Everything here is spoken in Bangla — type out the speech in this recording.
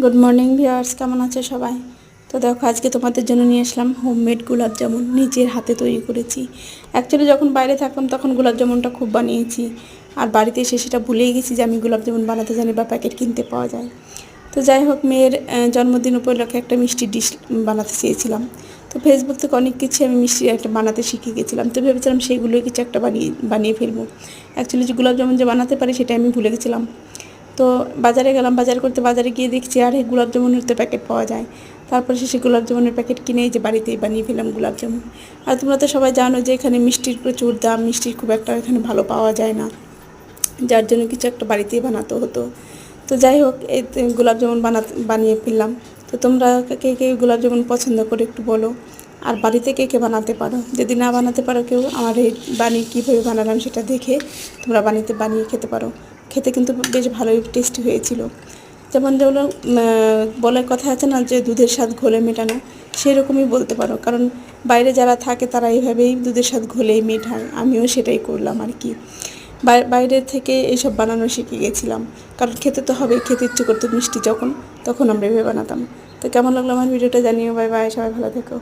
গুড মর্নিং ভিউয়ার্স, কেমন আছে সবাই? তো দেখো, আজকে তোমাদের জন্য নিয়ে আসলাম হোমমেড গোলাপ জামুন। নিজের হাতে তৈরি করেছি। অ্যাকচুয়ালি যখন বাইরে থাকতাম তখন গোলাপ জামুনটা খুব বানিয়েছি, আর বাড়িতে এসে সেটা ভুলেই গেছি যে আমি গোলাপ জামুন বানাতে জানি বা প্যাকেট কিনতে পাওয়া যায়। তো যাই হোক, মেয়ের জন্মদিন উপলক্ষে একটা মিষ্টি ডিশ বানাতে চেয়েছিলাম। তো ফেসবুক থেকে অনেক কিছু আমি মিষ্টি একটা বানাতে শিখে গেছিলাম। তো ভেবেছিলাম সেইগুলোই কিছু একটা বানিয়ে ফেলবো। অ্যাকচুয়ালি যে গোলাপ জামুন যে বানাতে পারি সেটা আমি ভুলে গেছিলাম। তো বাজারে গেলাম, বাজারে গিয়ে দেখছি আর এই গোলাপ জামুনের তো প্যাকেট পাওয়া যায়। তারপরে সেই গোলাপ জামুনের প্যাকেট কিনেই যে বাড়িতেই বানিয়ে ফেলাম গোলাপ জামুন। আর তোমরা তো সবাই জানো যে এখানে মিষ্টির প্রচুর দাম, মিষ্টির খুব একটা এখানে ভালো পাওয়া যায় না, যার জন্য কিছু একটা বাড়িতেই বানাতে হতো। তো যাই হোক, এই গোলাপ জামুন বানিয়ে ফেললাম। তো তোমরা কে কে গোলাপ জামুন পছন্দ করে একটু বলো, আর বাড়িতে কে কে বানাতে পারো। যদি না বানাতে পারো কেউ, আমার এই কীভাবে বানালাম সেটা দেখে তোমরা বানিয়ে খেতে পারো। খেতে কিন্তু বেশ ভালোই টেস্টি হয়েছিল। যেমন বলার কথা আছে না যে দুধের স্বাদ ঘোলে মেটানো, সেই রকমই বলতে পারো। কারণ বাইরে যারা থাকে তারা এইভাবেই দুধের স্বাদ ঘোলেই মেটায়, আমিও সেটাই করলাম আর কি। বাইরে থেকে এইসব বানানো শিখে গেছিলাম, কারণ খেতে তো হবে, খেতে ইচ্ছে করতো মিষ্টি যখন, তখন আমরা এভাবে বানাতাম। তো কেমন লাগলো আমার ভিডিওটা জানিও। বাই বাই, সবাই ভালো থেকো।